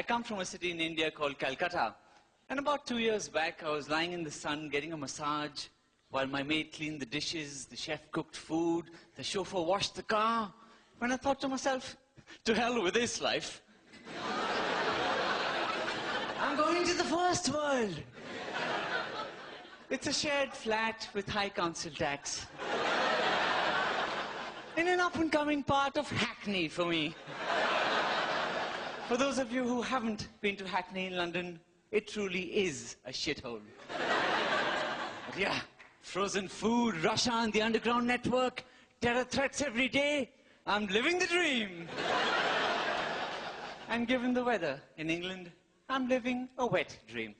come from a city in India called Calcutta. And about 2 years back, I was lying in the sun getting a massage while my maid cleaned the dishes, the chef cooked food, the chauffeur washed the car. When I thought to myself, to hell with this life. I'm going to the first world. It's a shared flat with high council tax. In an up-and-coming part of Hackney for me. For those of you who haven't been to Hackney in London, it truly is a shithole. But yeah, frozen food, Russia and the underground network, terror threats every day. I'm living the dream. And given the weather in England, I'm living a wet dream.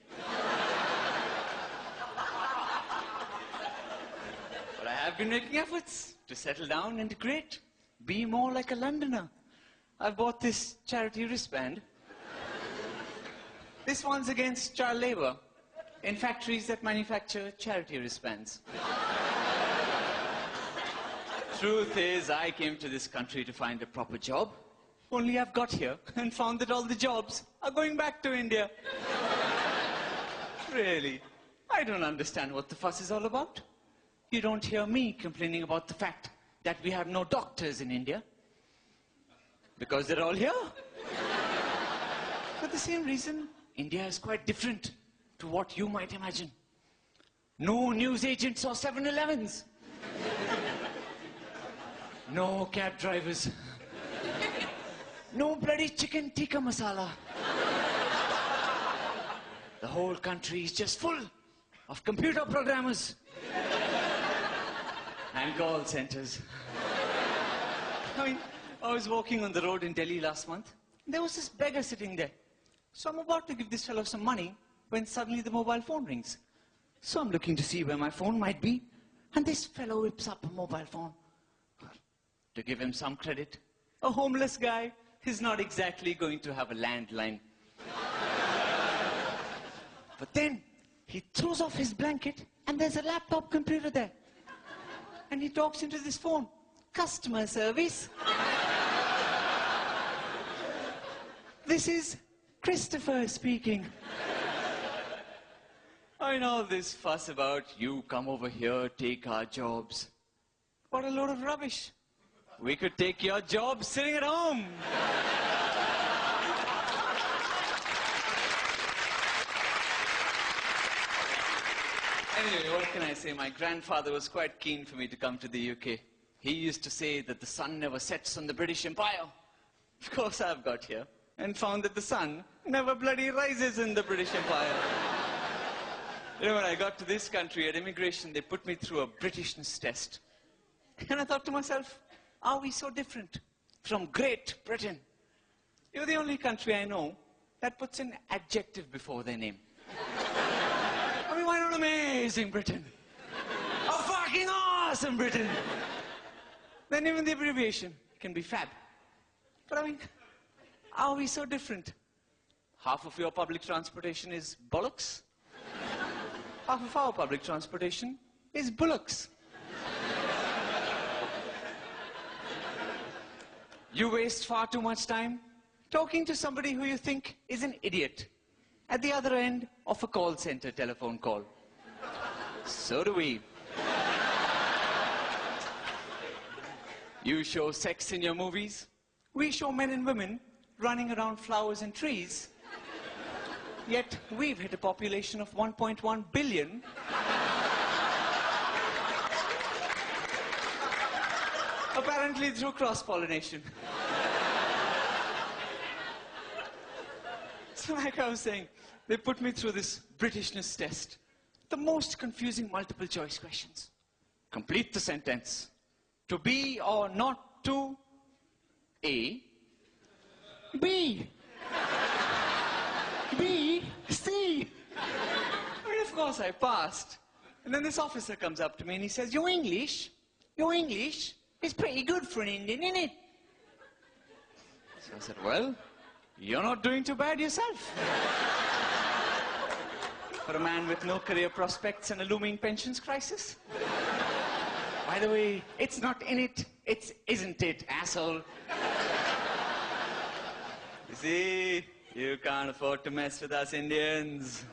But I have been making efforts to settle down, integrate, be more like a Londoner. I've bought this charity wristband. This one's against child labor in factories that manufacture charity wristbands. Truth is, I came to this country to find a proper job. Only I've got here and found that all the jobs are going back to India. Really, I don't understand what the fuss is all about. You don't hear me complaining about the fact that we have no doctors in India. Because they're all here. For the same reason, India is quite different to what you might imagine. No news agents or 7-Elevens. No cab drivers. No bloody chicken tikka masala. The whole country is just full of computer programmers and call centers. I mean, I was walking on the road in Delhi last month. There was this beggar sitting there. So I'm about to give this fellow some money when suddenly the mobile phone rings. So I'm looking to see where my phone might be, and this fellow whips up a mobile phone. To give him some credit, a homeless guy is not exactly going to have a landline. But then he throws off his blanket and there's a laptop computer there. And he talks into this phone. Customer service. This is Christopher speaking. I know this fuss about you come over here, take our jobs. What a load of rubbish. We could take your job sitting at home. Anyway, what can I say? My grandfather was quite keen for me to come to the UK. He used to say that the sun never sets on the British Empire. Of course, I've got here and found that the sun never bloody rises in the British Empire. You know, when I got to this country at immigration, they put me through a Britishness test. And I thought to myself, are we so different from Great Britain? You're the only country I know that puts an adjective before their name. I mean, why not amazing Britain? A fucking awesome Britain! Then even the abbreviation can be fab. But I mean, are we so different? Half of your public transportation is bollocks. Half of our public transportation is bullocks. You waste far too much time talking to somebody who you think is an idiot at the other end of a call center telephone call. So do we. You show sex in your movies. We show men and women running around flowers and trees. Yet we've hit a population of 1.1 billion. Apparently through cross-pollination. So like I was saying, they put me through this Britishness test. The most confusing multiple choice questions. Complete the sentence. To be or not to A. B. B. C. I mean, of course I passed. And then this officer comes up to me and he says, your English is pretty good for an Indian, isn't it? So I said, well, you're not doing too bad yourself. For a man with no career prospects and a looming pensions crisis. By the way, it's not in it, it's isn't it, asshole. You see, You can't afford to mess with us Indians.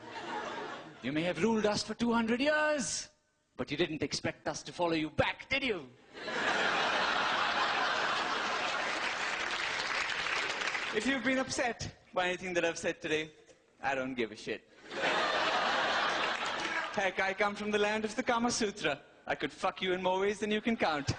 You may have ruled us for 200 years, but you didn't expect us to follow you back, did you? If you've been upset by anything that I've said today, I don't give a shit. Heck, I come from the land of the Kama Sutra. I could fuck you in more ways than you can count.